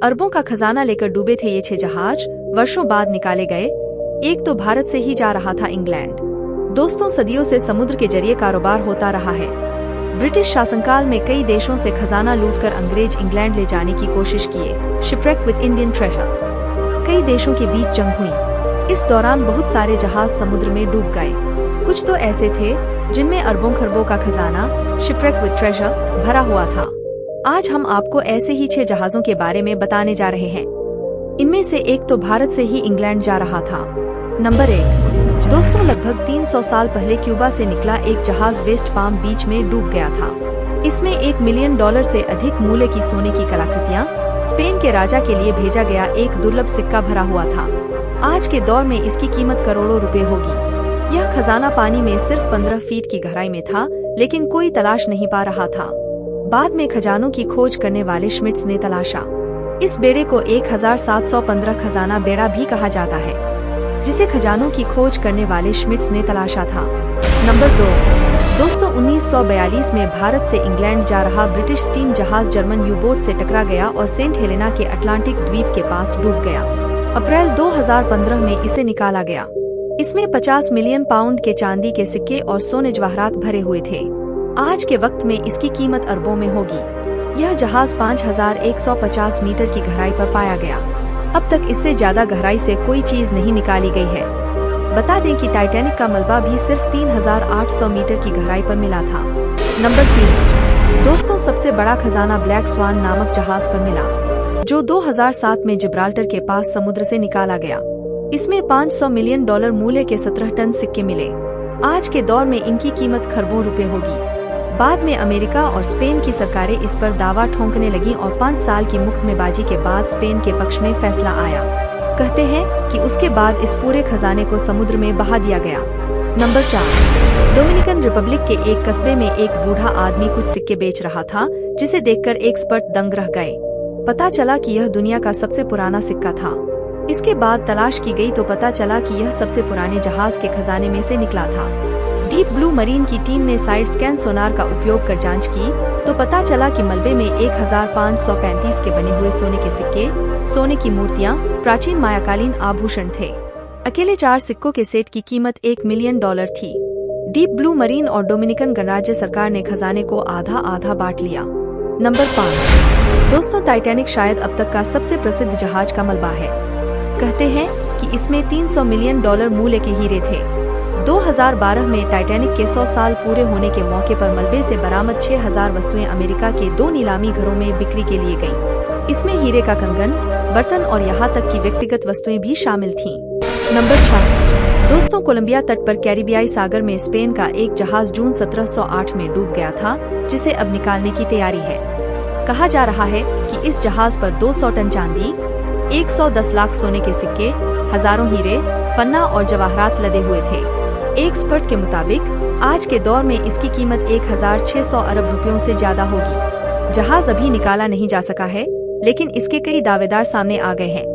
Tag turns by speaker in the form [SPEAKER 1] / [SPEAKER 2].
[SPEAKER 1] अरबों का खजाना लेकर डूबे थे ये 6 जहाज, वर्षों बाद निकाले गए। एक तो भारत से ही जा रहा था इंग्लैंड। दोस्तों, सदियों से समुद्र के जरिए कारोबार होता रहा है। ब्रिटिश शासनकाल में कई देशों से खजाना लूटकर अंग्रेज इंग्लैंड ले जाने की कोशिश किए। Shipwreck with Indian treasure. कई देशों के बीच जंग हुई। इस दौरान बहुत सारे जहाज समुद्र में डूब गए। कुछ तो ऐसे थे जिनमें अरबों खरबों का खजाना, शिपरेक विद ट्रेजर, भरा हुआ था। आज हम आपको ऐसे ही 6 जहाजों के बारे में बताने जा रहे हैं। इनमें से एक तो भारत से ही इंग्लैंड जा रहा था। नंबर 1। दोस्तों, लगभग 300 साल पहले क्यूबा से निकला एक जहाज वेस्ट पाम बीच में डूब गया था। इसमें $1 मिलियन से अधिक मूल्य की सोने की कलाकृतियां, स्पेन के राजा के लिए भेजा गया एक दुर्लभ सिक्का भरा हुआ था। आज के दौर में इसकी कीमत करोड़ों रुपए होगी। यह खजाना पानी में सिर्फ 15 फीट की गहराई में था, लेकिन कोई तलाश नहीं पा रहा था। बाद में खजानों की खोज करने वाले श्मिट्स ने तलाशा। इस बेड़े को 1715 खजाना बेड़ा भी कहा जाता है, जिसे खजानों की खोज करने वाले श्मिट्स ने तलाशा था। नंबर 2। दोस्तों, 1942 में भारत से इंग्लैंड जा रहा ब्रिटिश स्टीम जहाज जर्मन यू बोट से टकरा गया और सेंट हेलेना के अटलांटिक द्वीप के पास डूब गया। अप्रैल 2015 में इसे निकाला गया। इसमें 50 मिलियन पाउंड के चांदी के सिक्के और सोने जवाहरात भरे हुए थे। आज के वक्त में इसकी कीमत अरबों में होगी। यह जहाज 5150 मीटर की गहराई पर पाया गया। अब तक इससे ज्यादा गहराई से कोई चीज नहीं निकाली गई है। बता दें कि टाइटैनिक का मलबा भी सिर्फ 3800 मीटर की गहराई पर मिला था। नंबर 3। दोस्तों, सबसे बड़ा खजाना ब्लैक स्वान नामक जहाज पर मिला, जो 2007 में जिब्राल्टर के पास समुद्र से निकाला गया। इसमें $500 मिलियन मूल्य के 17 टन सिक्के मिले। आज के दौर में इनकी कीमत खरबों रुपए होगी। बाद में अमेरिका और स्पेन की सरकारें इस पर दावा ठोंकने लगी और 5 साल की मुकदमेबाजी के बाद स्पेन के पक्ष में फैसला आया। कहते हैं कि उसके बाद इस पूरे खजाने को समुद्र में बहा दिया गया। नंबर 4। डोमिनिकन रिपब्लिक के एक कस्बे में एक बूढ़ा आदमी कुछ सिक्के बेच रहा था, जिसे देखकर एक्सपर्ट दंग रह गए। पता चला कि यह दुनिया का सबसे पुराना सिक्का था। इसके बाद तलाश की गई तो पता चला कि यह सबसे पुराने जहाज के खजाने में से निकला था। डीप ब्लू मरीन की टीम ने साइड स्कैन सोनार का उपयोग कर जांच की तो पता चला कि मलबे में 1535 के बने हुए सोने के सिक्के, सोने की मूर्तियां, प्राचीन मायाकालीन आभूषण थे। अकेले 4 सिक्कों के सेट की कीमत $1 मिलियन थी। डीप ब्लू मरीन और डोमिनिकन गणराज्य सरकार ने खजाने को आधा आधा बांट लिया। नंबर 5। दोस्तों, टाइटैनिक शायद अब तक का सबसे प्रसिद्ध जहाज का मलबा है। कहते हैं कि इसमें $300 मिलियन मूल्य के हीरे थे। 2012 में टाइटैनिक के 100 साल पूरे होने के मौके पर मलबे से बरामद 6000 वस्तुएं अमेरिका के 2 नीलामी घरों में बिक्री के लिए गईं। इसमें हीरे का कंगन, बर्तन और यहाँ तक की व्यक्तिगत वस्तुएं भी शामिल थीं। नंबर 6। दोस्तों, कोलंबिया तट पर कैरिबियाई सागर में स्पेन का एक जहाज जून 1708 में डूब गया था, जिसे अब निकालने की तैयारी है। कहा जा रहा है कि इस जहाज पर 200 टन चांदी, 110 लाख सोने के सिक्के, हजारों हीरे, पन्ना और जवाहरात लदे हुए थे। एक्सपर्ट के मुताबिक आज के दौर में इसकी कीमत 1600 अरब रुपयों से ज्यादा होगी। जहाज अभी निकाला नहीं जा सका है, लेकिन इसके कई दावेदार सामने आ गए हैं।